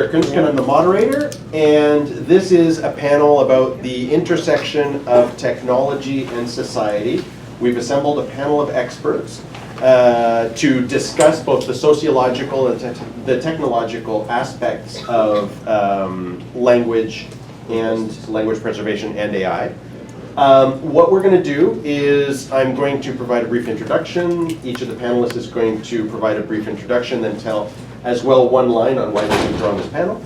Derek Kunsken, I'm the moderator, and this is a panel about the intersection of technology and society. We've assembled a panel of experts to discuss both the sociological and the technological aspects of language and language preservation and AI. What we're going to do is I'm going to provide a brief introduction. Each of the panelists is going to provide a brief introduction, then tell as well one line on why they think they're on this panel.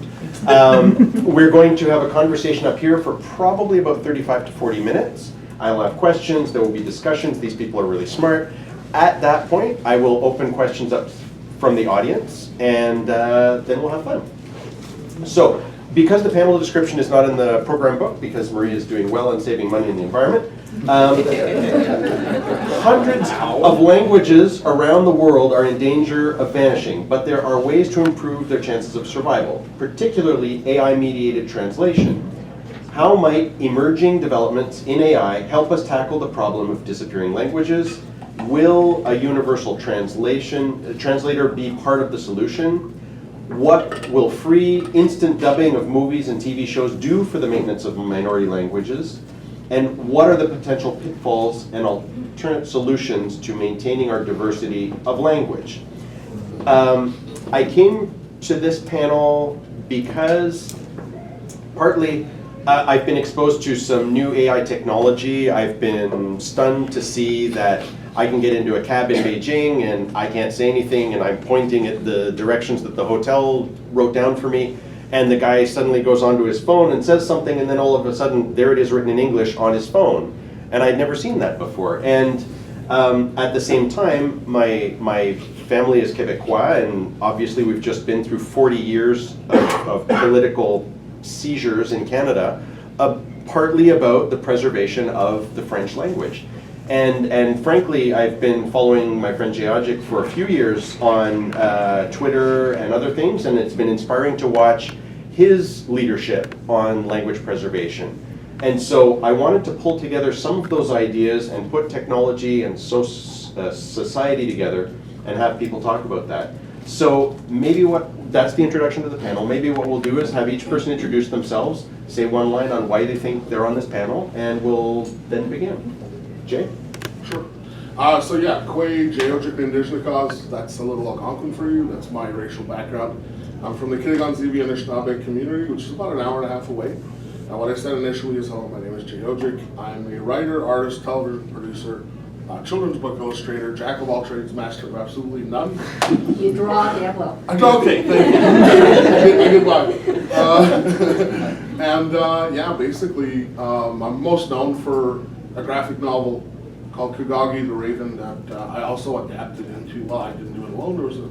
We're going to have a conversation up here for probably about 35 to 40 minutes. I'll have questions, there will be discussions, these people are really smart. At that point, I will open questions up from the audience, and then we'll have fun. So, because the panel description is not in the program book, because Maria is doing well and saving money in the environment, hundreds of languages around the world are in danger of vanishing, but there are ways to improve their chances of survival, particularly AI-mediated translation. How might emerging developments in AI help us tackle the problem of disappearing languages? Will a universal translator be part of the solution? What will free instant dubbing of movies and TV shows do for the maintenance of minority languages? And what are the potential pitfalls and alternate solutions to maintaining our diversity of language? I came to this panel because partly I've been exposed to some new AI technology. I've been stunned to see that I can get into a cab in Beijing and I can't say anything and I'm pointing at the directions that the hotel wrote down for me, and the guy suddenly goes onto his phone and says something, and then all of a sudden there it is written in English on his phone. And I'd never seen that before. And at the same time, my family is Quebecois, and obviously we've just been through 40 years of political seizures in Canada, partly about the preservation of the French language. And frankly, I've been following my friend Odjick for a few years on Twitter and other things, and it's been inspiring to watch his leadership on language preservation. And so I wanted to pull together some of those ideas and put technology and society together and have people talk about that. So maybe that's the introduction to the panel. Maybe what we'll do is have each person introduce themselves, say one line on why they think they're on this panel, and we'll then begin. Jay? Sure. So yeah, Kwe, Odjick, Indigenous, that's a little Algonquin for you. That's my racial background. I'm from the Kinigan-Zibi Anishinaabe community, which is about an hour and a half away. And what I said initially is, hello, my name is Odjick. I'm a writer, artist, television producer, children's book illustrator, jack of all trades, master of absolutely none. You draw damn well. Okay, thank you. I did mine. Yeah, basically, I'm most known for a graphic novel called Kugagi the Raven that I also adapted into, well, I didn't do it alone, there was a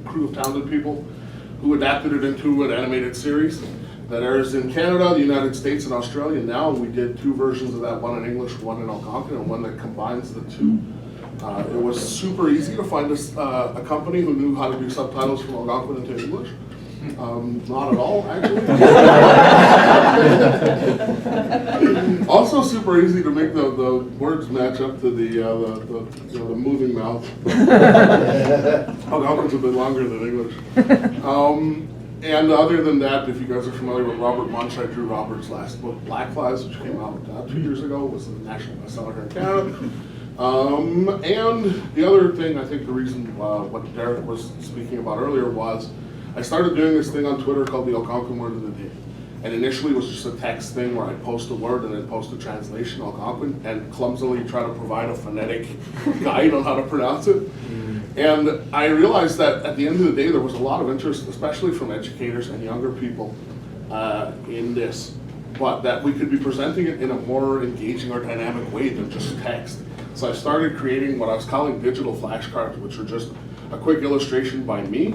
crew of talented people who adapted it into an animated series that airs in Canada, the United States, and Australia now. We did two versions of that, one in English, one in Algonquin, and one that combines the two. It was super easy to find a company who knew how to do subtitles from Algonquin into English. Not at all, actually. Also super easy to make the words match up to the moving mouth. Algonquin's a bit longer than English. And other than that, if you guys are familiar with Robert Munch, I drew Robert's last book, Blackflies, which came out 2 years ago, was a national bestseller here in Canada. And the other thing, I think the reason what Derek was speaking about earlier was, I started doing this thing on Twitter called the Algonquin Word of the Day. And initially it was just a text thing where I'd post a word and then post a translation Algonquin and clumsily try to provide a phonetic guide on how to pronounce it. And I realized that at the end of the day there was a lot of interest, especially from educators and younger people in this, but that we could be presenting it in a more engaging or dynamic way than just text. So I started creating what I was calling digital flashcards, which are just a quick illustration by me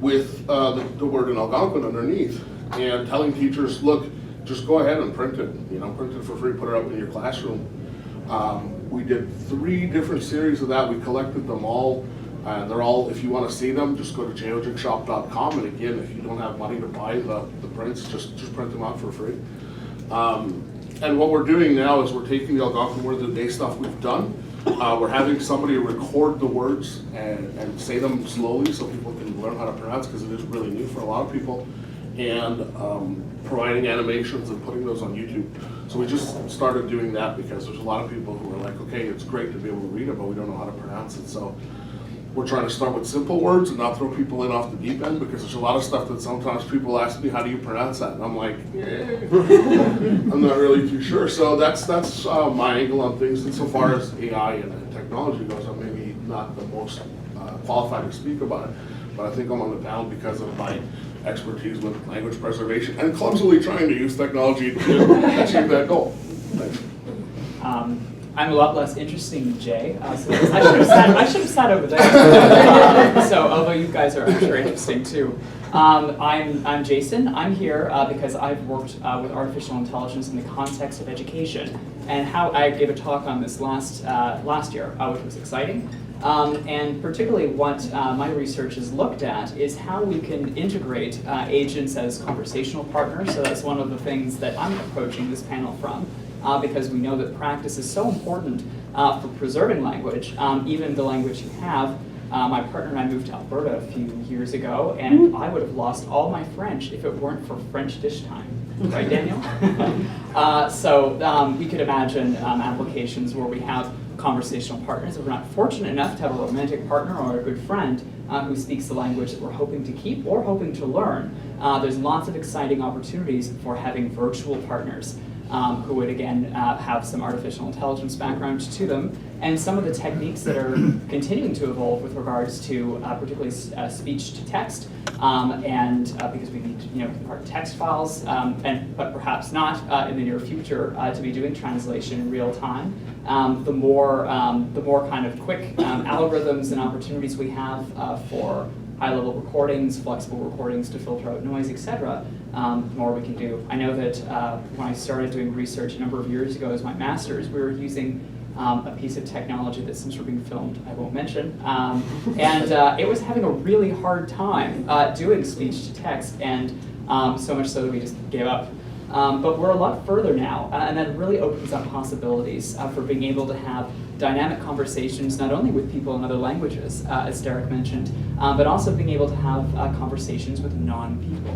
with the word in Algonquin underneath, and telling teachers, look, just go ahead and print it, print it for free, put it up in your classroom. We did 3 different series of that. We collected them all, and they're all, if you want to see them, just go to jodjickshop.com, and again, if you don't have money to buy the prints, just print them out for free. And what we're doing now is we're taking the Algonquin Word of the Day stuff we've done, We're having somebody record the words and say them slowly so people can learn how to pronounce, because it is really new for a lot of people. And providing animations and putting those on YouTube. So we just started doing that because there's a lot of people who are like, okay, it's great to be able to read it, but we don't know how to pronounce it. So we're trying to start with simple words and not throw people in off the deep end, because there's a lot of stuff that sometimes people ask me, how do you pronounce that? And I'm like, I'm not really too sure. So that's my angle on things. And so far as AI and technology goes, I'm maybe not the most qualified to speak about it, but I think I'm on the panel because of my expertise with language preservation and clumsily trying to use technology to achieve that goal. Thanks. I'm a lot less interesting than Jay, so I should have sat over there. So, although you guys are very interesting too. I'm Jason. I'm here because I've worked with artificial intelligence in the context of education, and how I gave a talk on this last year, which was exciting. And particularly what my research has looked at is how we can integrate agents as conversational partners. So that's one of the things that I'm approaching this panel from, because we know that practice is so important for preserving language, even the language you have. My partner and I moved to Alberta a few years ago, and I would have lost all my French if it weren't for French dish time. Right, Daniel? So we could imagine applications where we have conversational partners. If we're not fortunate enough to have a romantic partner or a good friend who speaks the language that we're hoping to keep or hoping to learn, there's lots of exciting opportunities for having virtual partners who would, again, have some artificial intelligence background to them, and some of the techniques that are continuing to evolve with regards to particularly speech to text, and because we need to convert text files, but perhaps not in the near future to be doing translation in real time. The more kind of quick algorithms and opportunities we have for high-level recordings, flexible recordings to filter out noise, etc., the more we can do. I know that when I started doing research a number of years ago as my master's, we were using a piece of technology that since we're being filmed, I won't mention, and it was having a really hard time doing speech to text, and so much so that we just gave up. But we're a lot further now, and that really opens up possibilities for being able to have dynamic conversations, not only with people in other languages, as Derek mentioned, but also being able to have conversations with non-people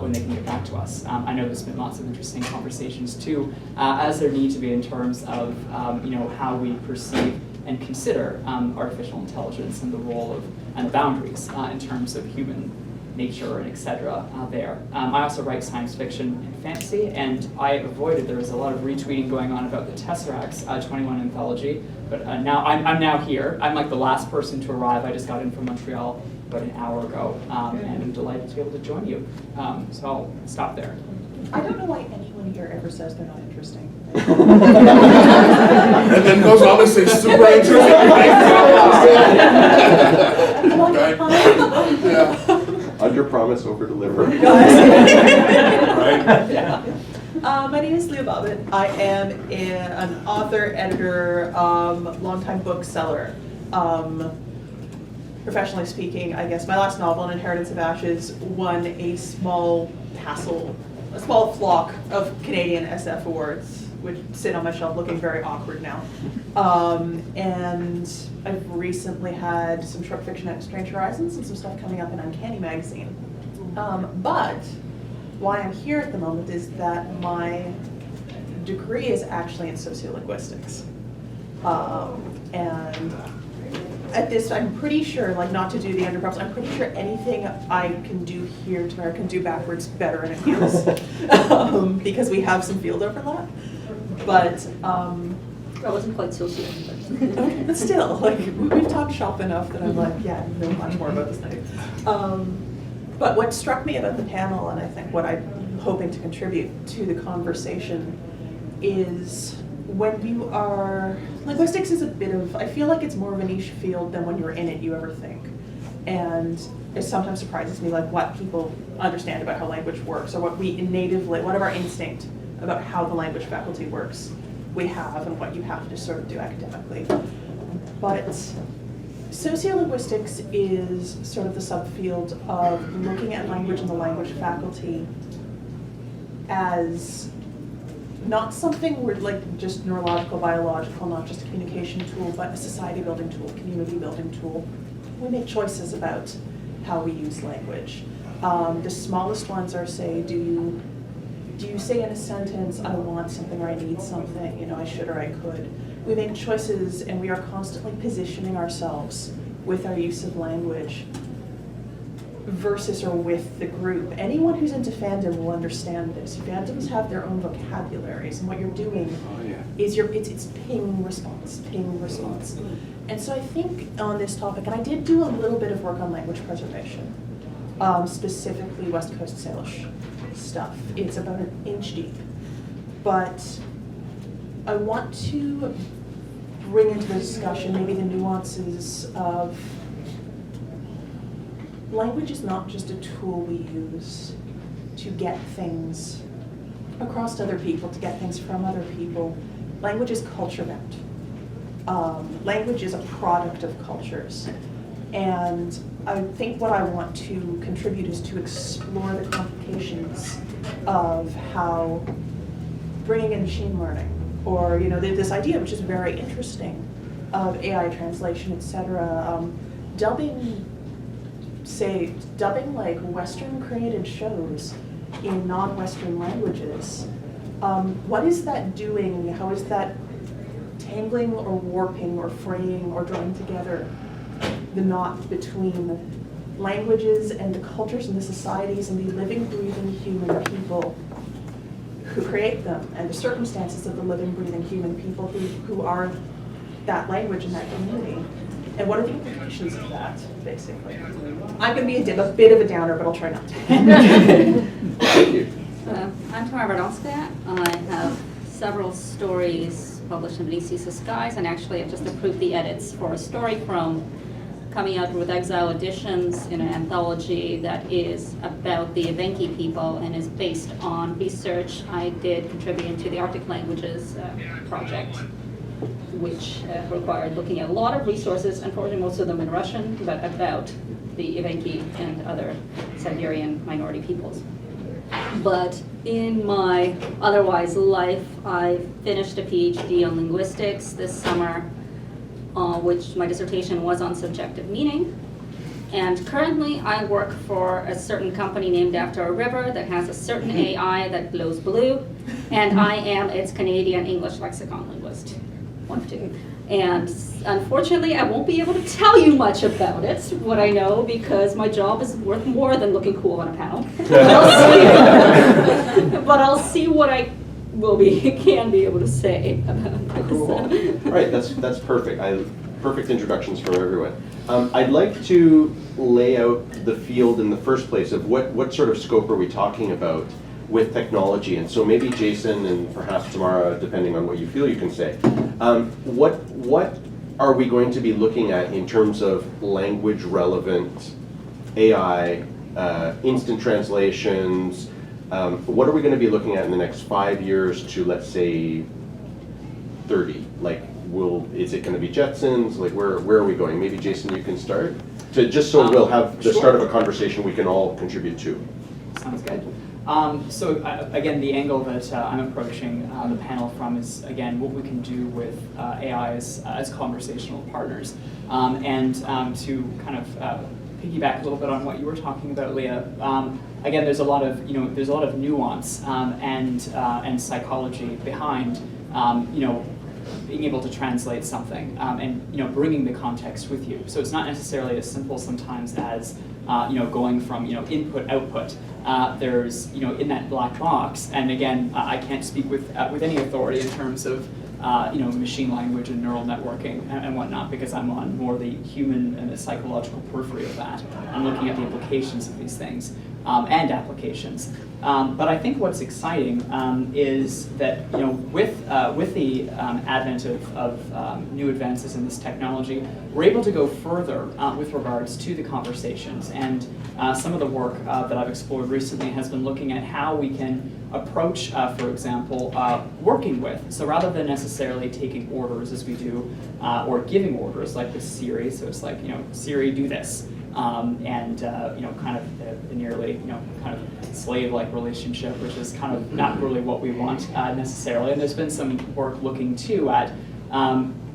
when they can get back to us. I know there's been lots of interesting conversations too, as there need to be in terms of how we perceive and consider artificial intelligence and the role of and the boundaries in terms of human nature and etc. There. I also write science fiction and fantasy, and I avoided, there was a lot of retweeting going on about the Tesseract's 21 anthology, but now I'm now here. I'm like the last person to arrive. I just got in from Montreal about an hour ago, and I'm delighted to be able to join you. So I'll stop there. I don't know why anyone here ever says they're not interesting. And then goes on to say super interesting. Right? Yeah. Under promise, over deliver. Right? Yeah. My name is Leah Bobbit. I am an author, editor, longtime bookseller. Professionally speaking, I guess my last novel, An Inheritance of Ashes, won a small flock of Canadian SF awards, which sit on my shelf looking very awkward now. And I've recently had some short fiction at Strange Horizons and some stuff coming up in Uncanny Magazine. But why I'm here at the moment is that my degree is actually in sociolinguistics. And at this, I'm pretty sure, like not to do the underprops, I'm pretty sure anything I can do here, Tamara can do backwards better in it feels, because we have some field overlap. But I wasn't quite sociolinguistic. okay, but still, like we've talked shop enough that I'm like, yeah, I know much more about this thing. But what struck me about the panel, and I think what I'm hoping to contribute to the conversation, is when you are, linguistics is a bit of, I feel like it's more of a niche field than when you're in it you ever think. And it sometimes surprises me like what people understand about how language works, or what we natively, what of our instinct about how the language faculty works we have, and what you have to sort of do academically. But sociolinguistics is sort of the subfield of looking at language and the language faculty as not something we're like just neurological, biological, not just a communication tool, but a society building tool, community building tool. We make choices about how we use language. The smallest ones are, say, do you say in a sentence, I want something or I need something, you know, I should or I could. We make choices and we are constantly positioning ourselves with our use of language versus or with the group. Anyone who's into fandom will understand this. Fandoms have their own vocabularies, and what you're doing is it's ping response. And so I think on this topic, and I did do a little bit of work on language preservation, specifically West Coast Salish stuff. It's about an inch deep. But I want to bring into the discussion maybe the nuances of language is not just a tool we use to get things across to other people, to get things from other people. Language is culture bound. Language is a product of cultures. And I think what I want to contribute is to explore the complications of how bringing in machine learning, or you know, this idea, which is very interesting, of AI translation, etc. Dubbing like Western created shows in non-Western languages. What is that doing? How is that tangling or warping or fraying or drawing together the knot between languages and the cultures and the societies and the living, breathing human people who create them, and the circumstances of the living, breathing human people who are that language and that community? And what are the implications of that, basically? I'm going to be a bit of a downer, but I'll try not to. Thank you. I'm Tamara Vardomskaya. I have several stories published in Beneath Seas Skies, and actually I've just approved the edits for a story from coming out with Exile Editions in an anthology that is about the Evenki people and is based on research I did contributing to the Arctic Languages project, which required looking at a lot of resources, unfortunately most of them in Russian, but about the Evenki and other Siberian minority peoples. But in my otherwise life, I finished a PhD on linguistics this summer, which my dissertation was on subjective meaning. And currently I work for a certain company named after a river that has a certain AI that glows blue, and I am its Canadian English lexicon linguist. One of two. And unfortunately, I won't be able to tell you much about it, what I know, because my job is worth more than looking cool on a panel. But I'll see what I can be able to say about this. Cool. All right, that's perfect. Perfect introductions from everyone. I'd like to lay out the field in the first place of what sort of scope are we talking about with technology, and so maybe Jason and perhaps Tamara, depending on what you feel you can say. What are we going to be looking at in terms of language relevant AI, instant translations? What are we going to be looking at in the next 5 years to, let's say, 30? Like, is it going to be Jetsons? Like, where are we going? Maybe Jason, you can start, just so we'll have the start of a conversation we can all contribute to. Sounds good. Again, the angle that I'm approaching the panel from is, again, what we can do with AI as conversational partners. To kind of piggyback a little bit on what you were talking about, Leah, again, there's a lot of nuance and psychology behind being able to translate something and bringing the context with you. So it's not necessarily as simple sometimes as going from input output. There's in that black box, and again, I can't speak with any authority in terms of machine language and neural networking and whatnot, because I'm on more the human and the psychological periphery of that. I'm looking at the implications of these things and applications. But I think what's exciting is that with the advent of new advances in this technology, we're able to go further with regards to the conversations. And some of the work that I've explored recently has been looking at how we can approach, for example, working with. So rather than necessarily taking orders as we do, or giving orders like with Siri, so it's like, Siri, do this. and kind of the nearly kind of slave-like relationship, which is kind of not really what we want necessarily. And there's been some work looking too at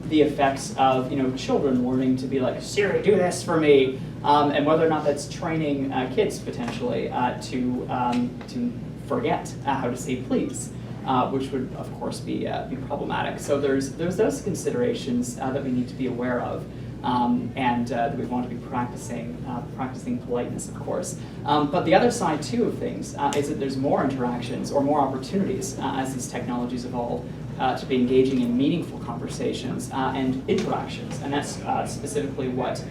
the effects of children learning to be like, Siri, do this for me, and whether or not that's training kids potentially to forget how to say please. Which would, of course, be problematic. So there's those considerations that we need to be aware of, and that we want to be practicing politeness, of course. But the other side, too, of things is that there's more interactions or more opportunities as these technologies evolve to be engaging in meaningful conversations and interactions, and that's specifically what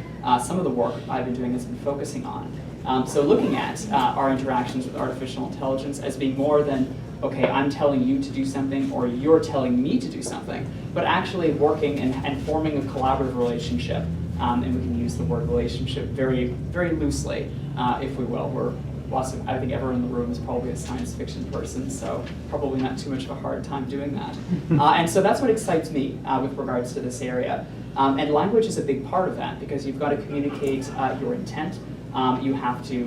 some of the work I've been doing has been focusing on. So looking at our interactions with artificial intelligence as being more than, okay, I'm telling you to do something or you're telling me to do something, but actually working and forming a collaborative relationship. And we can use the word relationship very, very loosely, if we will. I think everyone in the room is probably a science fiction person, so probably not too much of a hard time doing that. And so that's what excites me with regards to this area. And language is a big part of that, because you've got to communicate your intent. You have to,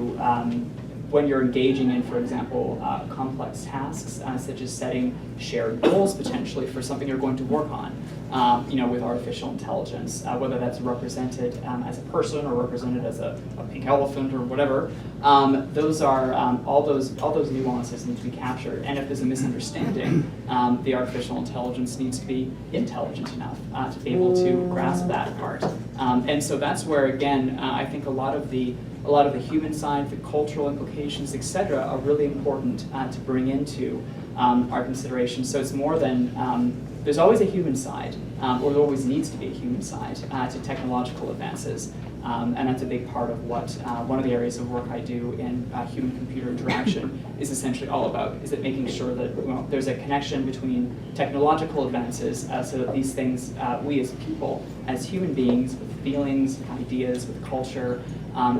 when you're engaging in, for example, complex tasks, such as setting shared goals potentially for something you're going to work on, with artificial intelligence, whether that's represented as a person or represented as a pink elephant or whatever, those are all those nuances need to be captured. And if there's a misunderstanding, the artificial intelligence needs to be intelligent enough to be able to grasp that part. And so that's where, again, I think a lot of the human side, the cultural implications, etc., are really important to bring into our consideration. So it's more than, there's always a human side, or there always needs to be a human side to technological advances. And that's a big part of what one of the areas of work I do in human-computer interaction is essentially all about, is it making sure that there's a connection between technological advances so that these things, we as people, as human beings, with feelings, with ideas, with culture,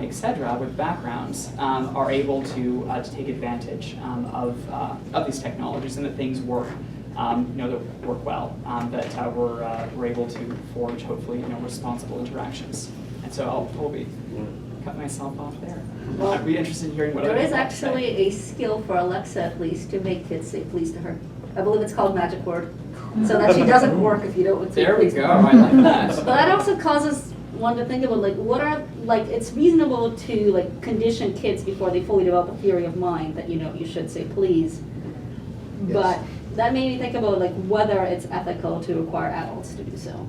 etc., with backgrounds, are able to take advantage of these technologies, and that things work, that work well, that we're able to forge, hopefully, responsible interactions. And so I'll probably cut myself off there. Well, I'd be interested in hearing what There other is people have to say. actually a skill for Alexa, at least, to make kids say please to her. I believe it's called magic word. So that she doesn't work if you don't say There we please to go. her. I like that. But that also causes one to think about, it's reasonable to condition kids before they fully develop a theory of mind that you should say please. Yes. But that made me think about whether it's ethical to require adults to do so,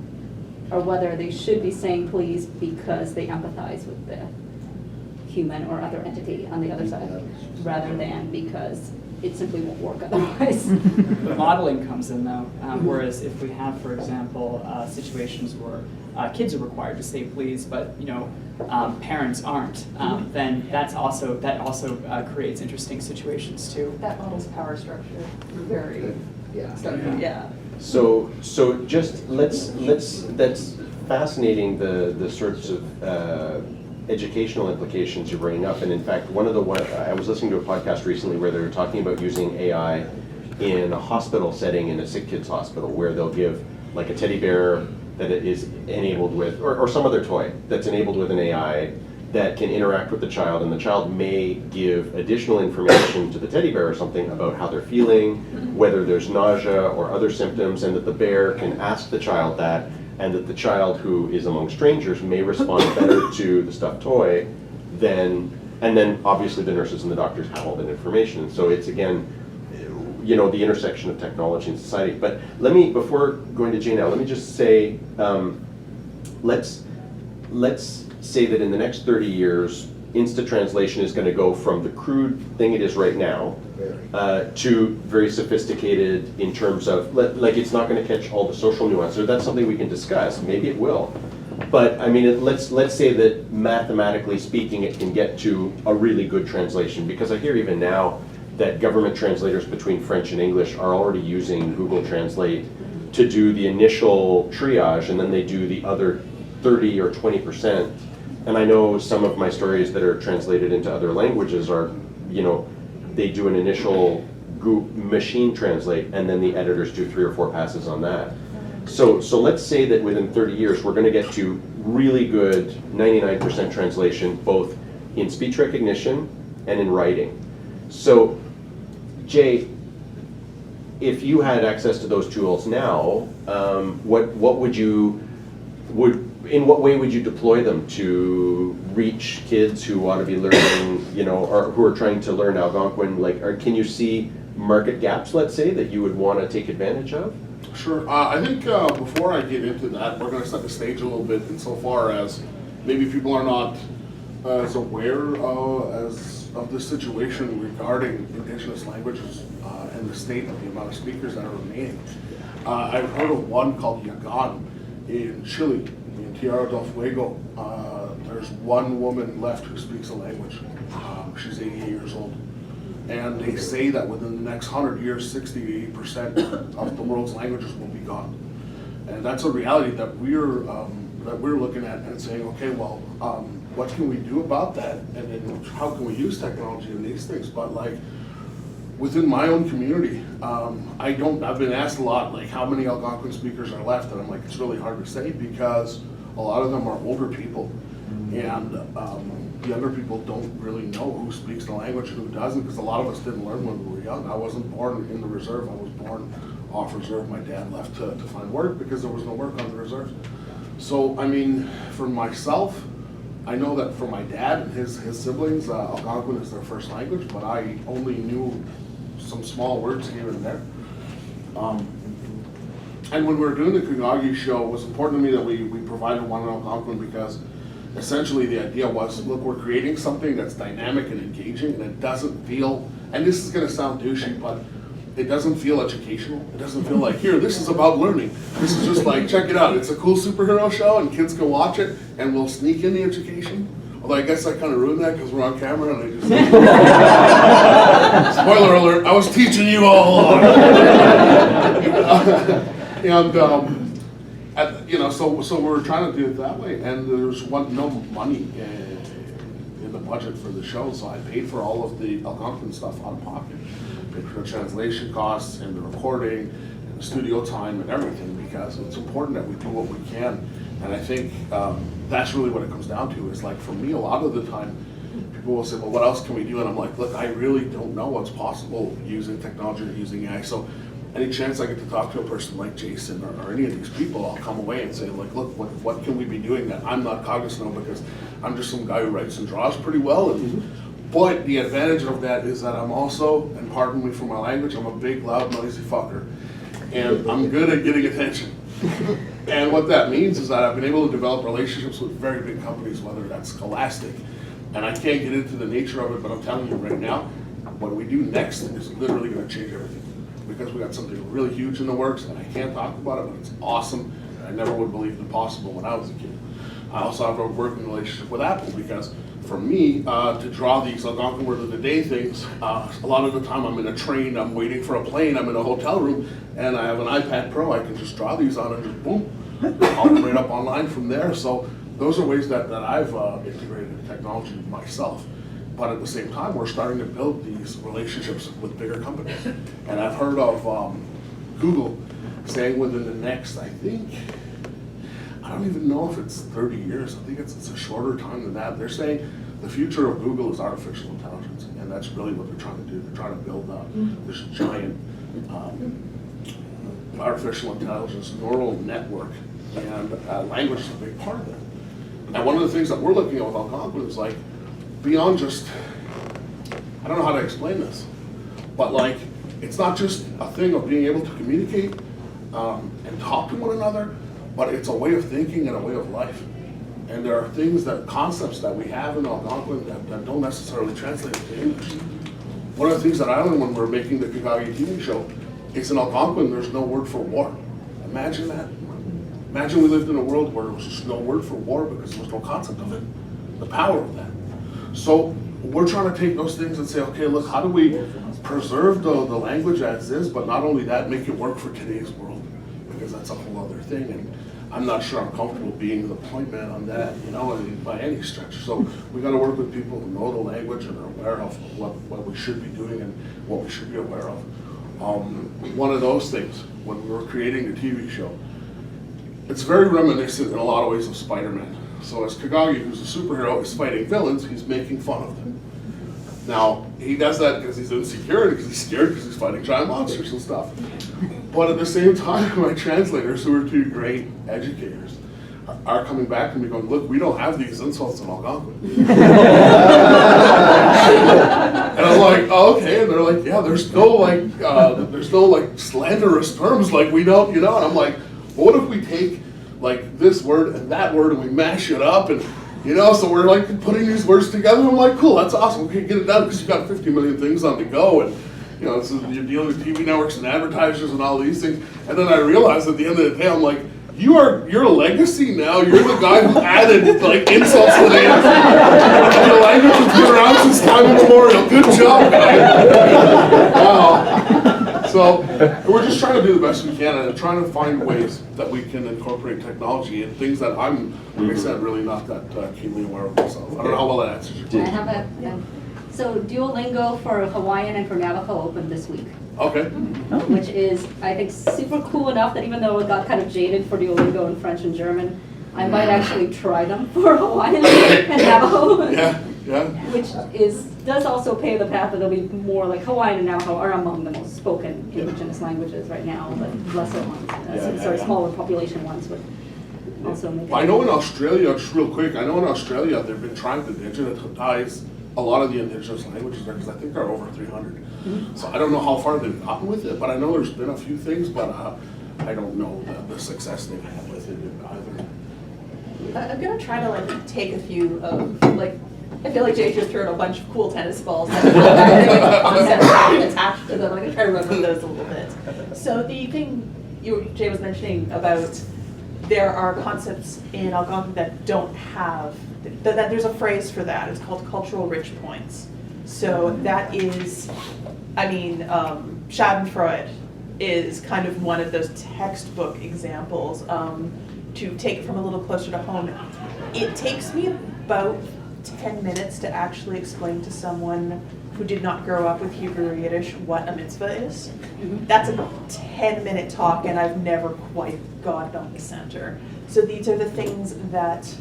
or whether they should be saying please because they empathize with the human or other entity on the other side, rather than because it simply won't work otherwise. The modeling comes in though, whereas if we have, for example, situations where kids are required to say please, but parents aren't, then that also creates interesting situations too. That model's power structure, very, Yeah. So just that's fascinating, the sorts of educational implications you're bringing up. And in fact, I was listening to a podcast recently where they were talking about using AI in a hospital setting, in a sick kids hospital, where they'll give a teddy bear that it is enabled with, or some other toy that's enabled with an AI that can interact with the child, and the child may give additional information to the teddy bear or something about how they're feeling, whether there's nausea or other symptoms, and that the bear can ask the child that, and that the child who is among strangers may respond better to the stuffed toy and then obviously the nurses and the doctors have all that information. And so it's, again, the intersection of technology and society. But before going to Jane now, let me just say, let's say that in the next 30 years, instant translation is going to go from the crude thing it is right now to very sophisticated in terms of, it's not going to catch all the social nuances. That's something we can discuss. Maybe it will. But I mean, let's say that mathematically speaking, it can get to a really good translation, because I hear even now that government translators between French and English are already using Google Translate to do the initial triage, and then they do the other 30 or 20%. And I know some of my stories that are translated into other languages are, they do an initial machine translate, and then the editors do 3 or 4 passes on that. So let's say that within 30 years, we're gonna get to really good 99% translation, both in speech recognition and in writing. So, Jay, if you had access to those tools now, in what way would you deploy them to reach kids who want to be learning, or who are trying to learn Algonquin? Can you see market gaps, let's say, that you would want to take advantage of? Sure. I think before I get into that, we're going to set the stage a little bit insofar as maybe people are not as aware of the situation regarding Indigenous languages and the state of the amount of speakers that are remaining. I've heard of one called Yagan in Chile, in Tierra del Fuego. There's one woman left who speaks the language. She's 88 years old. And they say that within the next 100 years, 60 to 80% of the world's languages will be gone. And that's a reality that we're looking at and saying, okay, well, what can we do about that? And then how can we use technology in these things? But within my own community, I've been asked a lot, how many Algonquin speakers are left? And I'm like, it's really hard to say because a lot of them are older people. And younger people don't really know who speaks the language and who doesn't, because a lot of us didn't learn when we were young. I wasn't born in the reserve. I was born off reserve. My dad left to find work because there was no work on the reserve. So, for myself, I know that for my dad and his siblings, Algonquin is their first language, but I only knew some small words here and there. And when we were doing the Kugagi show, it was important to me that we provided one in Algonquin because essentially the idea was, look, we're creating something that's dynamic and engaging, and it doesn't feel, and this is going to sound douchey, but it doesn't feel educational. It doesn't feel like, here, this is about learning. This is just check it out. It's a cool superhero show, and kids can watch it, and we'll sneak in the education. Although I guess I kind of ruined that because we're on camera, and I just spoiler alert, I was teaching you all along. So we're trying to do it that way, and there's no money in the budget for the show, so I paid for all of the Algonquin stuff out of pocket. Paid for the translation costs and the recording and the studio time and everything, because it's important that we do what we can. And I think that's really what it comes down to, is for me, a lot of the time, people will say, well, what else can we do? And I'm like, look, I really don't know what's possible using technology or using AI. So any chance I get to talk to a person like Jason or any of these people, I'll come away and say, look, what can we be doing that I'm not cognizant of, because I'm just some guy who writes and draws pretty well. But the advantage of that is that I'm also, and pardon me for my language, I'm a big, loud, noisy fucker. And I'm good at getting attention. And what that means is that I've been able to develop relationships with very big companies, whether that's Scholastic. And I can't get into the nature of it, but I'm telling you right now, what we do next is literally going to change everything. Because we got something really huge in the works, and I can't talk about it, but it's awesome. And I never would believe it possible when I was a kid. I also have a working relationship with Apple, because for me, to draw these Algonquin Word of the Day things, a lot of the time I'm in a train, I'm waiting for a plane, I'm in a hotel room, and I have an iPad Pro. I can just draw these on and just boom, I'll put it up online from there. So those are ways that I've integrated technology myself. But at the same time, we're starting to build these relationships with bigger companies. And I've heard of Google saying within the next, I don't even know if it's 30 years. I think it's a shorter time than that. They're saying the future of Google is artificial intelligence. And that's really what they're trying to do. They're trying to build this giant artificial intelligence neural network. And language is a big part of that. And one of the things that we're looking at with Algonquin is beyond just, I don't know how to explain this, but it's not just a thing of being able to communicate and talk to one another, but it's a way of thinking and a way of life. And there are concepts that we have in Algonquin that don't necessarily translate into English. One of the things that I learned when we were making the Kugagi TV show is in Algonquin there's no word for war. Imagine that. Imagine we lived in a world where there was just no word for war because there was no concept of it. The power of that. So we're trying to take those things and say, okay, look, how do we preserve the language as is, but not only that, make it work for today's world, because that's a whole other thing. And I'm not sure I'm comfortable being the point man on that, by any stretch. So we got to work with people who know the language and are aware of what we should be doing and what we should be aware of. One of those things, when we were creating the TV show, it's very reminiscent in a lot of ways of Spider-Man. So as Kagagi, who's a superhero, is fighting villains, he's making fun of them. Now, he does that because he's insecure, because he's scared, because he's fighting giant monsters and stuff. But at the same time, my translators, who are two great educators, are coming back to me going, look, we don't have these insults in Algonquin. And I'm like, oh, okay. And they're like, yeah, there's no like slanderous terms like we don't, you know. And I'm like, well, what if we take like this word and that word and we mash it up and, you know, so we're like putting these words together. I'm like, cool, that's awesome. We can get it done because you've got 50 million things on the go. And, you know, so you're dealing with TV networks and advertisers and all these things. And then I realized at the end of the day, I'm like, you're a legacy now. You're the guy who added like insults to the name. Your language has been around since time immemorial. Good job, guy. Wow. So we're just trying to do the best we can and trying to find ways that we can incorporate technology and things that I'm, like I said, really not that keenly aware of myself. I don't know how well that answers your question. I have so Duolingo for Hawaiian and for Navajo opened this week. Okay. Which is, I think, super cool enough that even though it got kind of jaded for Duolingo in French and German, I might actually try them for Hawaiian and Navajo. Yeah, yeah. Which does also pave the path that there'll be more, like Hawaiian and Navajo are among the most spoken indigenous languages right now, but lesser ones, smaller population ones would also make it. I know in Australia, just real quick, I know in Australia they've been trying to digitize a lot of the indigenous languages there because I think there are over 300. So I don't know how far they've gotten with it, but I know there's been a few things, but I don't know the success they've had with it either. I'm gonna try to like take a few of like, I feel like Jay just threw a bunch of cool tennis balls that have concepts attached to them. I'm gonna try to remember those a little bit. So the thing Jay was mentioning about there are concepts in Algonquin that don't have, that there's a phrase for that. It's called cultural rich points. So that is, I mean, Schadenfreude is kind of one of those textbook examples. To take it from a little closer to home, it takes me about 10 minutes to actually explain to someone who did not grow up with Hebrew or Yiddish what a mitzvah is. That's a 10-minute talk and I've never quite got it on the center. So these are the things that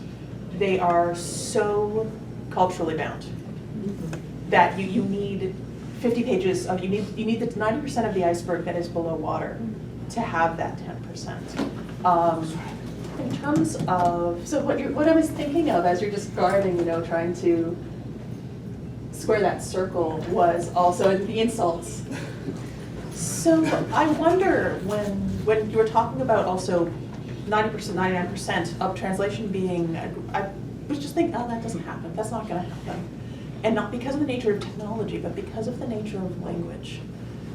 they are so culturally bound that you need 50 pages of, you need the 90% of the iceberg that is below water to have that 10%. In terms of, so what I was thinking of as you're just guarding, trying to square that circle was also the insults. So I wonder when you were talking about also 90%, 99% of translation being, I was just thinking, oh, that doesn't happen. That's not going to happen. And not because of the nature of technology, but because of the nature of language.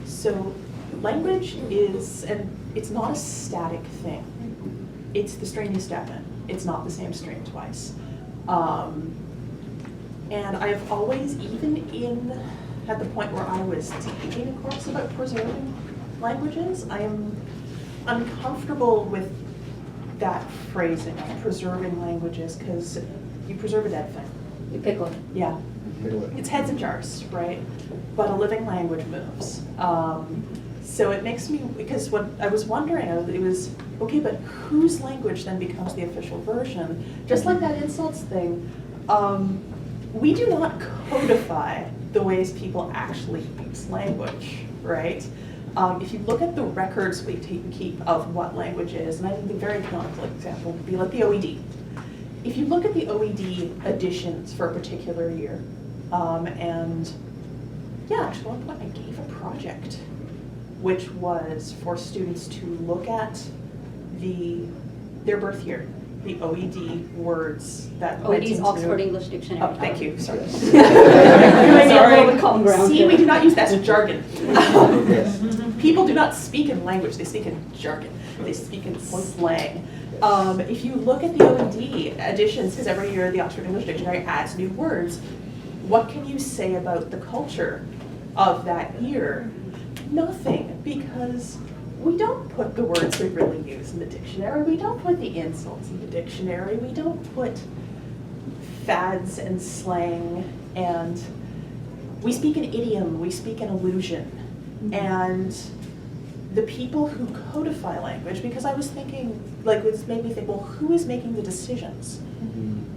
So language is, and it's not a static thing. It's the string you step in. It's not the same string twice. And I've always, even at the point where I was taking a course about preserving languages, I am uncomfortable with that phrasing of preserving languages because you preserve a dead thing. You pickle it. Yeah. It's heads and jars, right? But a living language moves. So it makes me, because what I was wondering, it was, okay, but whose language then becomes the official version? Just like that insults thing, we do not codify the ways people actually use language, right? If you look at the records we keep of what language is, and I think the very canonical example would be like the OED. If you look at the OED editions for a particular year, and yeah, actually at one point I gave a project which was for students to look at their birth year, the OED words that went OED's into Oxford English Dictionary. Oh, thank you, sorry. Sorry. Common ground See, here. we do not use that as jargon. People do not speak in language, they speak in jargon. They speak in slang. If you look at the OED editions, because every year the Oxford English Dictionary adds new words, what can you say about the culture of that year? Nothing, because we don't put the words we really use in the dictionary. We don't put the insults in the dictionary. We don't put fads and slang, and we speak an idiom, we speak an allusion. And the people who codify language, because I was thinking, like, it made me think, well, who is making the decisions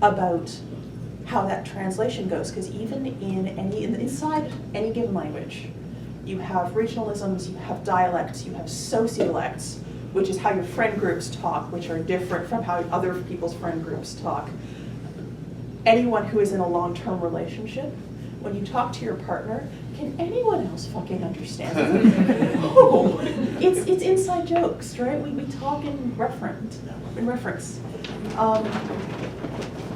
about how that translation goes? Because even inside any given language, you have regionalisms, you have dialects, you have sociolects, which is how your friend groups talk, which are different from how other people's friend groups talk. Anyone who is in a long-term relationship, when you talk to your partner, can anyone else fucking understand it? No, it's inside jokes, right? We talk in reference.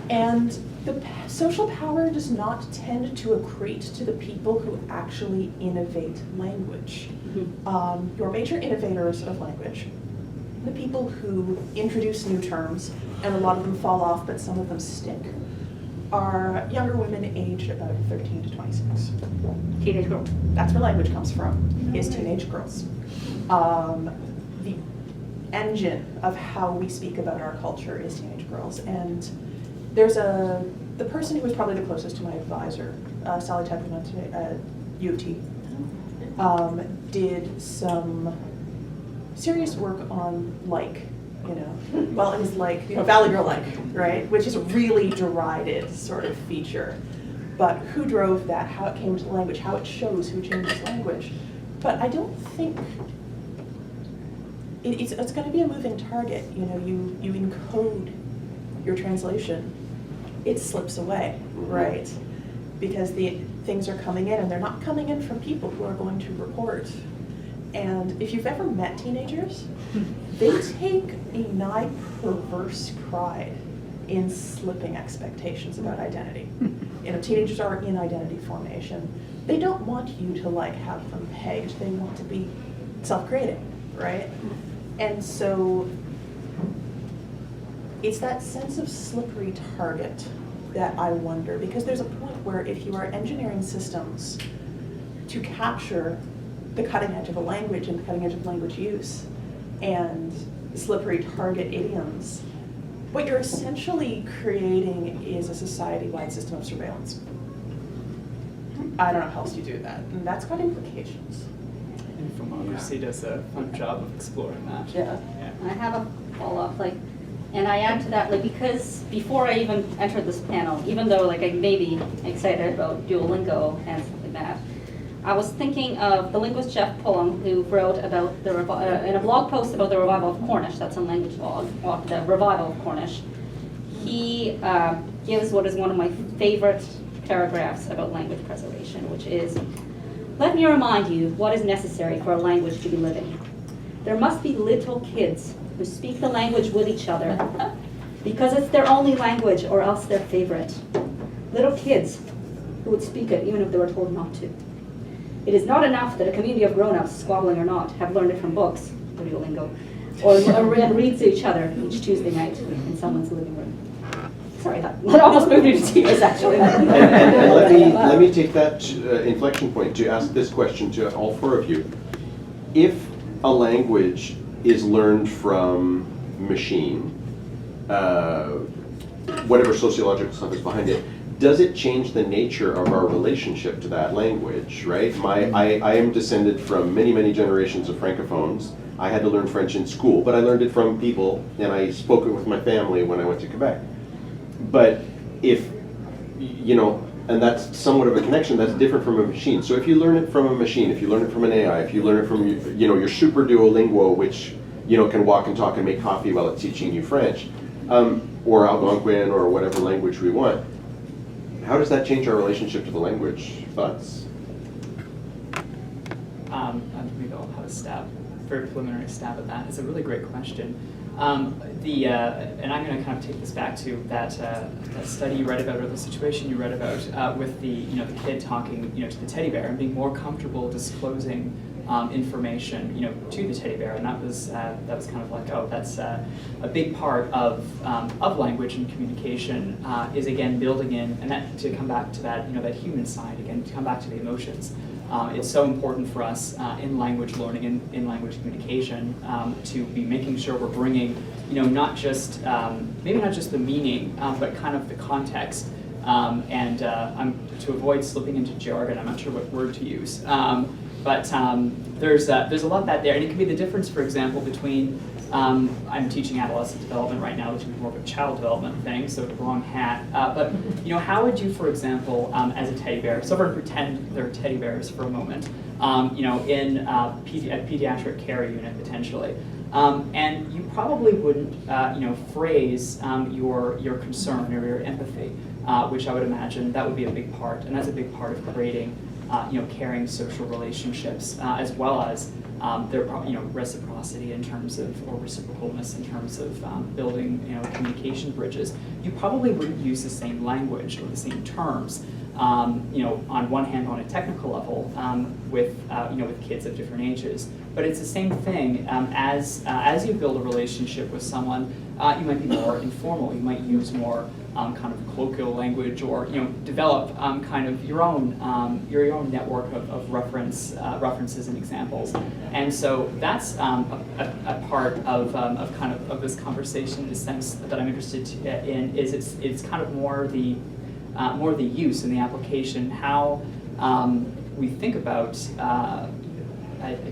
And the social power does not tend to accrete to the people who actually innovate language. Your major innovators of language, the people who introduce new terms, and a lot of them fall off, but some of them stick, are younger women aged about 13 to 26. Teenage girl. That's where language comes from, is teenage girls. The engine of how we speak about our culture is teenage girls. And there's the person who was probably the closest to my advisor, Sally Tepperman at U of T, did some serious work on well, it was like, Valley Girl like, right? Which is a really derided sort of feature. But who drove that, how it came to language, how it shows who changes language. But I don't think, it's gonna be a moving target. You encode your translation, it slips away, right? Because the things are coming in, and they're not coming in from people who are going to report. And if you've ever met teenagers, they take a nigh perverse pride in slipping expectations about identity. Teenagers are in identity formation. They don't want you to have them pegged. They want to be self-creating, right? And so it's that sense of slippery target that I wonder, because there's a point where if you are engineering systems to capture the cutting edge of a language and the cutting edge of language use and slippery target idioms, what you're essentially creating is a society-wide system of surveillance. I don't know how else you do that, and that's got implications. And Filmography does a fun job of exploring that. Yeah. I have a follow-up, and I add to that, because before I even entered this panel, even though I may be excited about Duolingo and stuff like that, I was thinking of the linguist Jeff Pullum, who wrote about in a blog post about the revival of Cornish. That's a language blog, the revival of Cornish. He gives what is one of my favorite paragraphs about language preservation, which is, "Let me remind you what is necessary for a language to be living. There must be little kids who speak the language with each other because it's their only language or else their favorite. Little kids who would speak it even if they were told not to. It is not enough that a community of grown-ups, squabbling or not, have learned it from books, or Duolingo, or read to each other each Tuesday night in someone's living room." Sorry, that almost moved me to tears, actually. And let me take that inflection point to ask this question to all four of you. If a language is learned from machine, whatever sociological stuff is behind it, does it change the nature of our relationship to that language, right? I am descended from many, many generations of francophones. I had to learn French in school, but I learned it from people, and I spoke it with my family when I went to Quebec. But if, and that's somewhat of a connection, that's different from a machine. So if you learn it from a machine, if you learn it from an AI, if you learn it from, your super Duolingo, which, can walk and talk and make coffee while it's teaching you French, or Algonquin, or whatever language we want, how does that change our relationship to the language? Thoughts? Maybe I'll have a very preliminary stab at that. It's a really great question. And I'm going to kind of take this back to that study you read about, or the situation you read about with the kid talking to the teddy bear and being more comfortable disclosing information to the teddy bear, and that was kind of like, oh, that's a big part of language and communication is again building in, and that to come back to that that human side again, to come back to the emotions. It's so important for us in language learning, in language communication, to be making sure we're bringing, not just, maybe not just the meaning, but kind of the context. And to avoid slipping into jargon, I'm not sure what word to use. But there's a lot of that there, and it can be the difference, for example, between I'm teaching adolescent development right now, which is more of a child development thing, so the wrong hat. But how would you, for example, as a teddy bear, so we're going to pretend they're teddy bears for a moment, in a pediatric care unit potentially, and you probably wouldn't, phrase your concern or your empathy, which I would imagine that would be a big part, and that's a big part of creating, caring social relationships, as well as their reciprocity in terms of, or reciprocalness in terms of building communication bridges. You probably wouldn't use the same language or the same terms. On one hand, on a technical level, with kids of different ages, but it's the same thing as you build a relationship with someone. You might be more informal. You might use more kind of colloquial language, or develop kind of your own network of references and examples. And so that's a part of this conversation, in a sense, that I'm interested in. Is it's kind of more the use and the application, how we think about,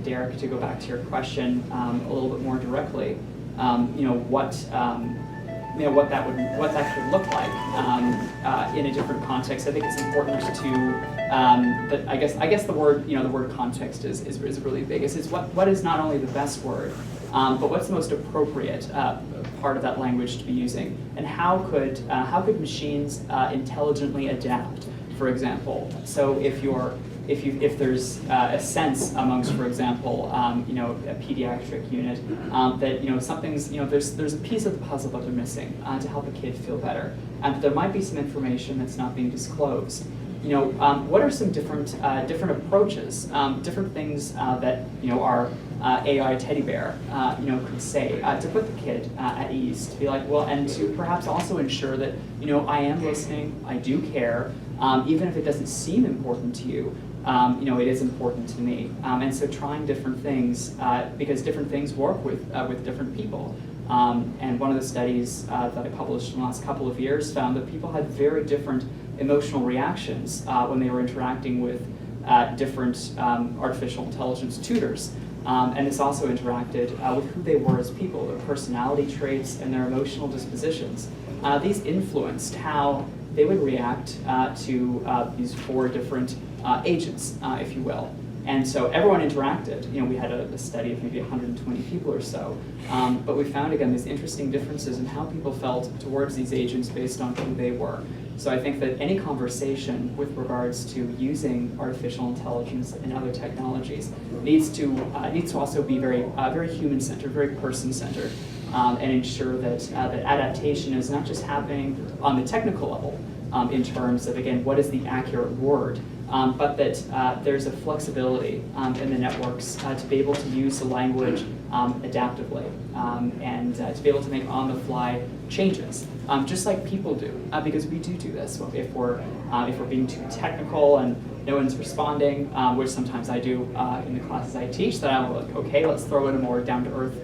Derek, to go back to your question a little bit more directly, what that could look like in a different context. I think it's important to I guess the word context is really big. It's what is not only the best word, but what's the most appropriate part of that language to be using, and how could machines intelligently adapt, for example. So if there's a sense amongst, for example, a pediatric unit, that something's, there's a piece of the puzzle that they're missing to help a kid feel better, and there might be some information that's not being disclosed. What are some different approaches, different things that our AI teddy bear could say to put the kid at ease, to be like, well, and to perhaps also ensure that I am listening, I do care, even if it doesn't seem important to you. It is important to me, and so trying different things, because different things work with different people. And one of the studies that I published in the last couple of years found that people had very different emotional reactions when they were interacting with different artificial intelligence tutors. And this also interacted with who they were as people, their personality traits, and their emotional dispositions. These influenced how they would react to these 4 different agents, if you will. And so everyone interacted. We had a study of maybe 120 people or so, but we found, again, these interesting differences in how people felt towards these agents based on who they were. So I think that any conversation with regards to using artificial intelligence and other technologies needs to also be very human-centered, very person-centered, and ensure that adaptation is not just happening on the technical level, in terms of, again, what is the accurate word, but that there's a flexibility in the networks to be able to use the language adaptively, and to be able to make on-the-fly changes, just like people do, because we do this. If we're being too technical and no one's responding, which sometimes I do in the classes I teach, that I'm like, okay, let's throw in a more down-to-earth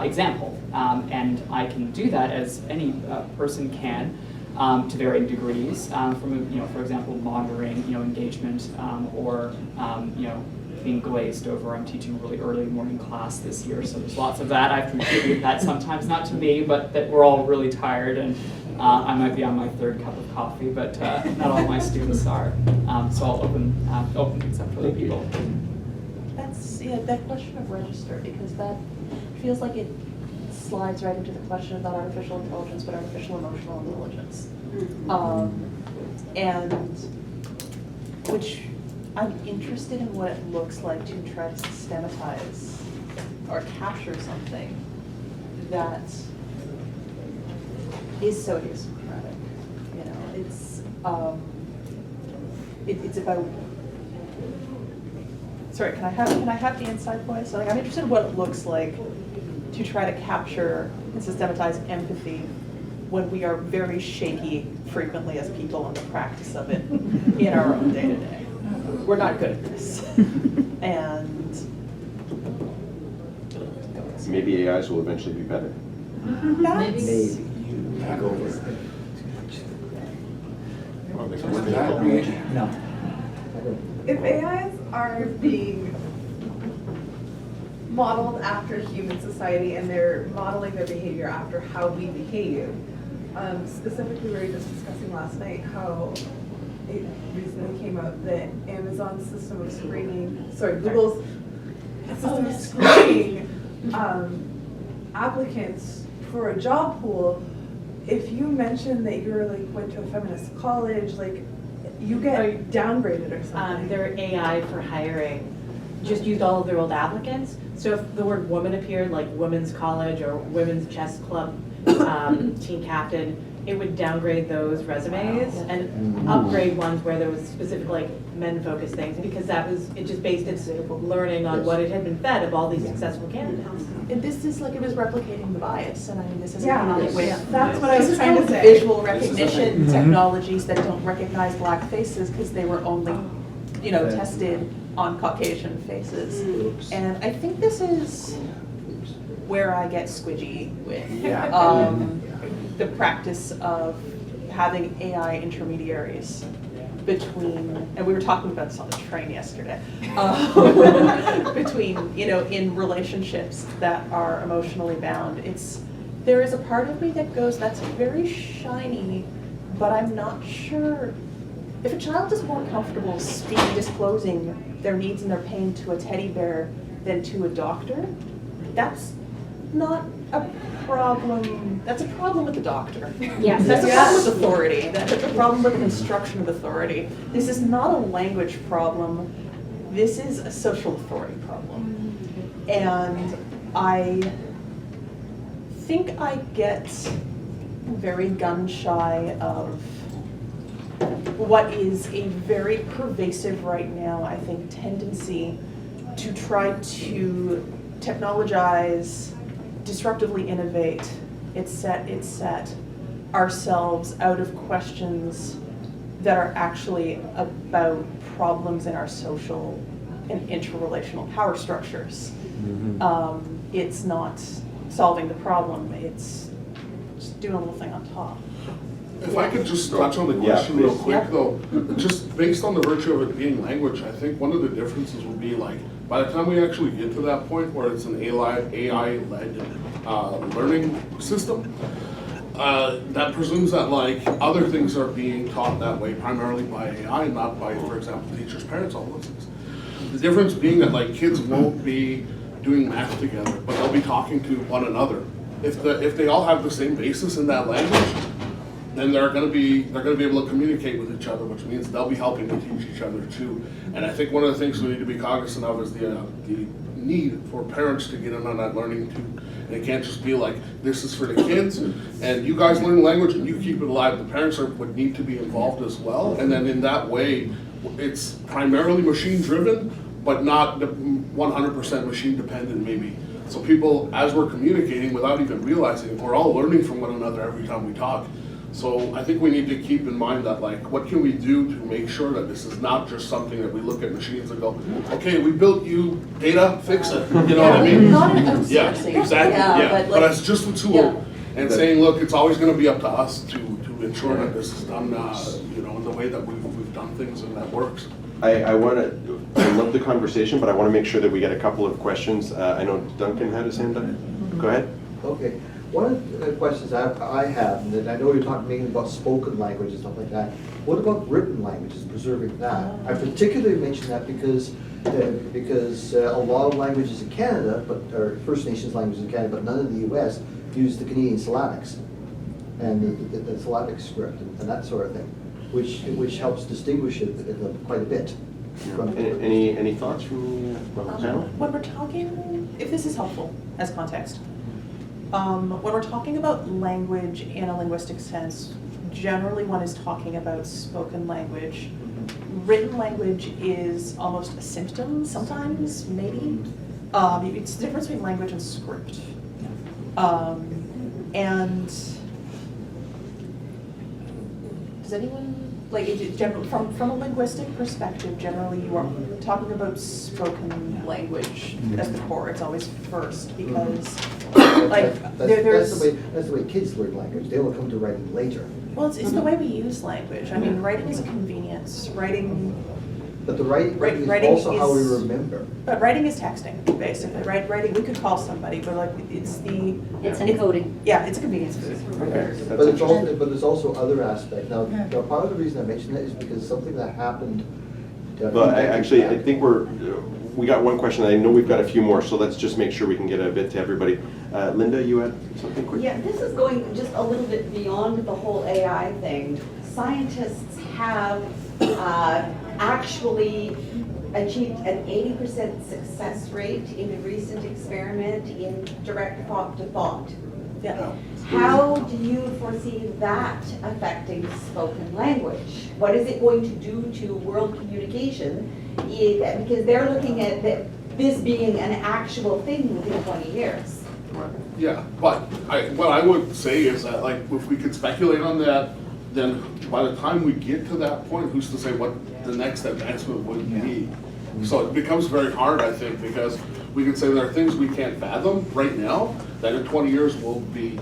example, and I can do that as any person can. To varying degrees, from for example, monitoring engagement, or being glazed over. I'm teaching a really early morning class this year, so there's lots of that. I've contributed that sometimes, not to me, but that we're all really tired, and I might be on my 3rd cup of coffee, but not all my students are. So I'll open things up for other people. That's that question of register, because that feels like it slides right into the question of not artificial intelligence, but artificial emotional intelligence. And which I'm interested in what it looks like to try to systematize or capture something that is so idiosyncratic. It's about. Sorry, can I have the inside voice? I'm interested in what it looks like to try to capture and systematize empathy when we are very shaky frequently as people on the practice of it in our own day-to-day. We're not good at this. And Maybe AIs will eventually be better. that's, No. If AIs are being modeled after human society, and they're modeling their behavior after how we behave. Specifically, we were just discussing last night how it recently came out that Amazon's system of screening, Google's system of screening applicants for a job pool, if you mention that you're like went to a feminist college, like you get downgraded or something. Their AI for hiring just used all of their old applicants. So if the word woman appeared, like women's college or women's chess club team captain, it would downgrade those resumes and upgrade ones where there was specific like men-focused things, because it just based its learning on what it had been fed of all these successful candidates. And this is like, it was replicating the bias, and I mean, this is Yeah, coming with, that's what I was trying to say. visual recognition technologies that don't recognize black faces because they were only, tested on Caucasian faces. And I think this is where I get squidgy with the practice of having AI intermediaries between, and we were talking about this on the train yesterday, between, in relationships that are emotionally bound. There is a part of me that goes, that's very shiny, but I'm not sure. If a child is more comfortable disclosing their needs and their pain to a teddy bear than to a doctor, that's not a problem. That's a problem with the doctor. Yes. That's a problem with authority. That's a problem with construction of authority. This is not a language problem. This is a social authority problem. And I think I get very gun shy of what is a very pervasive right now, I think, tendency to try to technologize, disruptively innovate, it's set ourselves out of questions that are actually about problems in our social and interrelational power structures. It's not solving the problem, it's just doing a little thing on top. If I could just touch on the question real quick though, just based on the virtue of it being language, I think one of the differences will be like, by the time we actually get to that point where it's an AI-led learning system, that presumes that like other things are being taught that way primarily by AI, not by, for example, teachers, parents, all those things. The difference being that like kids won't be doing math together, but they'll be talking to one another. If they all have the same basis in that language, then they're going to be able to communicate with each other, which means they'll be helping to teach each other too. And I think one of the things we need to be cognizant of is the need for parents to get in on that learning too. And it can't just be like, this is for the kids, and you guys learn language and you keep it alive. The parents would need to be involved as well. And then in that way, it's primarily machine driven, but not 100% machine dependent maybe. So people, as we're communicating without even realizing it, we're all learning from one another every time we talk. So I think we need to keep in mind that like, what can we do to make sure that this is not just something that we look at machines and go, okay, we built you data, fix it. You know what I mean? Not an outsourcing. Yeah, exactly. But as just a tool, and saying, look, it's always going to be up to us to ensure that this is done, in the way that we've done things and that works. I love the conversation, but I want to make sure that we get a couple of questions. I know Duncan had his hand up. Go ahead. Okay. One of the questions I have, and I know you're talking mainly about spoken language and stuff like that. What about written languages, preserving that? I particularly mention that because a lot of languages in Canada, or First Nations languages in Canada, but none in the U.S. use the Canadian syllabics and the syllabic script and that sort of thing, which helps distinguish it quite a bit. Any thoughts from the panel? When we're talking, if this is helpful as context, when we're talking about language in a linguistic sense, generally one is talking about spoken language. Written language is almost a symptom sometimes, maybe. It's the difference between language and script. And does anyone, from a linguistic perspective, generally you are talking about spoken language as the core. It's always first because That's the way kids learn language. They will come to writing later. Well, it's the way we use language. I mean, writing is a convenience. Writing But the writing Writing is also how we is- remember. But writing is texting, basically. Writing, we could call somebody, but like, it's the. It's encoding. Yeah, it's a convenience food. But there's also other aspects. Now, part of the reason I mention that is because something that happened. Well, I think we got one question. I know we've got a few more, so let's just make sure we can get a bit to everybody. Linda, you had something quick? Yeah, this is going just a little bit beyond the whole AI thing. Scientists have actually achieved an 80% success rate in a recent experiment in direct thought to thought. Yeah. How do you foresee that affecting spoken language? What is it going to do to world communication? Because they're looking at this being an actual thing within 20 years. Yeah, but what I would say is that, like, if we could speculate on that, then by the time we get to that point, who's to say what the next advancement would be? So it becomes very hard, I think, because we can say there are things we can't fathom right now that in 20 years will be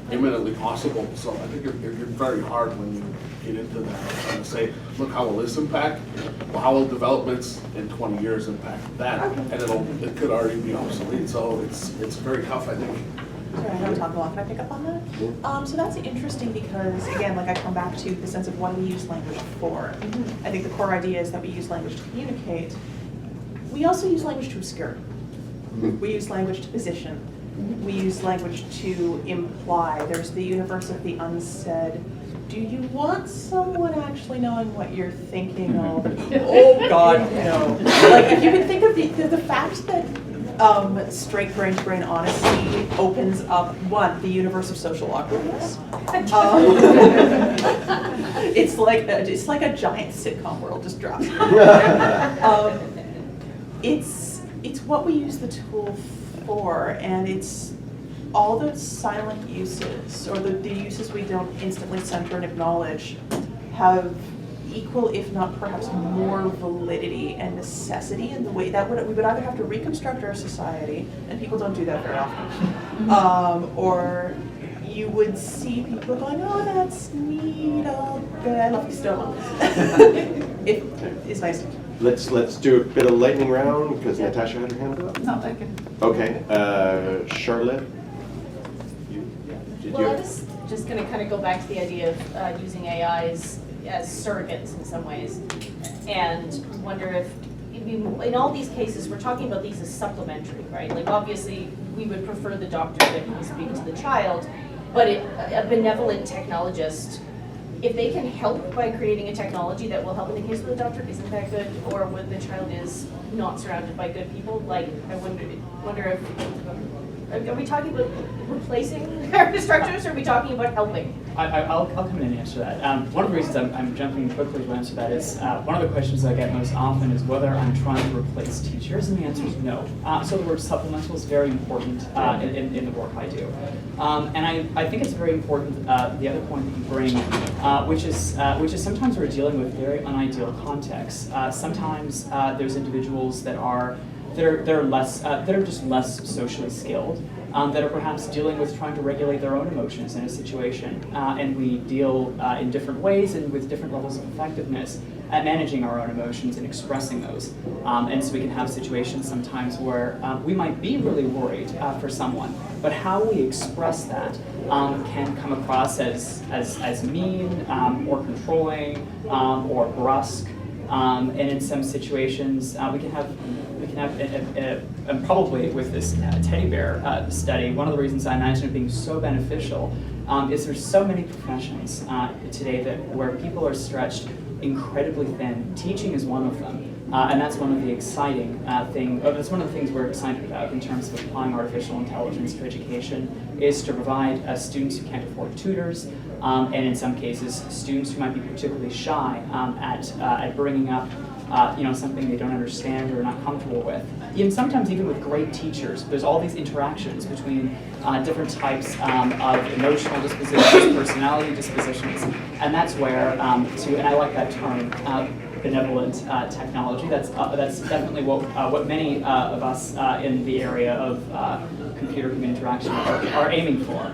imminently possible. So I think it gets very hard when you get into that and say, look, how will this impact? Well, how will developments in 20 years impact that? And it could already be obsolete. So it's very tough, I think. Sorry, I know I'm talking a lot. Can I pick up on that? So that's interesting because, again, like I come back to the sense of what do we use language for? I think the core idea is that we use language to communicate. We also use language to obscure. We use language to position. We use language to imply. There's the universe of the unsaid. Do you want someone actually knowing what you're thinking of? Oh God, no. Like if you can think of the fact that straight brain to brain honesty opens up the universe of social awkwardness. It's like a giant sitcom world just drops. It's what we use the tool for, and it's all those silent uses or the uses we don't instantly center and acknowledge have equal, if not perhaps more, validity and necessity in the way that we would either have to reconstruct our society, and people don't do that very often, or you would see people going, oh, that's neat, oh, good, I love you still. It's nice. Let's do a bit of lightning round, because Natasha had her hand up. No, I can. Okay, Charlotte? Well, I was just going to kind of go back to the idea of using AIs as surrogates in some ways, and wonder if, in all these cases, we're talking about these as supplementary, right? Like obviously, we would prefer the doctor that can speak to the child, but a benevolent technologist, if they can help by creating a technology that will help in the case of the doctor, isn't that good? Or when the child is not surrounded by good people, like I wonder if, are we talking about replacing our structures, or are we talking about helping? I'll come in and answer that. One of the reasons I'm jumping quickly to answer that is one of the questions I get most often is whether I'm trying to replace teachers, and the answer is no. So the word supplemental is very important in the work I do. And I think it's very important, the other point that you bring, which is sometimes we're dealing with very unideal contexts. Sometimes there's individuals that are just less socially skilled, that are perhaps dealing with trying to regulate their own emotions in a situation, and we deal in different ways and with different levels of effectiveness at managing our own emotions and expressing those. And so we can have situations sometimes where we might be really worried for someone, but how we express that can come across as mean or controlling or brusque. And in some situations, we can have, and probably with this teddy bear study, one of the reasons I imagine it being so beneficial is there's so many professions today where people are stretched incredibly thin. Teaching is one of them. And that's one of the exciting that's one of the things we're excited about in terms of applying artificial intelligence to education, is to provide students who can't afford tutors, and in some cases, students who might be particularly shy at bringing up something they don't understand or are not comfortable with. And sometimes even with great teachers, there's all these interactions between different types of emotional dispositions, personality dispositions, and that's where, and I like that term, benevolent technology. That's definitely what many of us in the area of computer-human interaction are aiming for.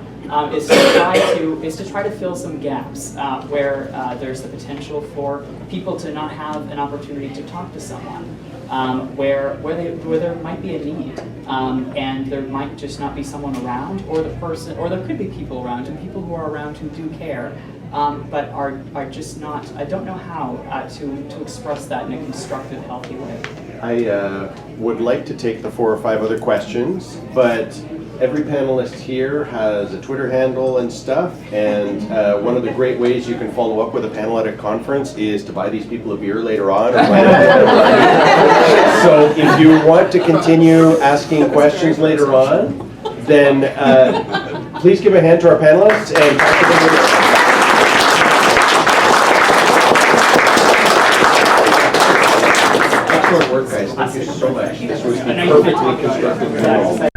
Is to try to fill some gaps where there's the potential for people to not have an opportunity to talk to someone, where there might be a need, and there might just not be someone around, or there could be people around, and people who are around who do care, but are just not. I don't know how to express that in a constructive, healthy way. I would like to take the 4 or 5 other questions, but every panelist here has a Twitter handle and stuff, and one of the great ways you can follow up with a panel at a conference is to buy these people a beer later on. So if you want to continue asking questions later on, then please give a hand to our panelists and excellent work, guys. Thank you so much. This was a perfectly constructive panel.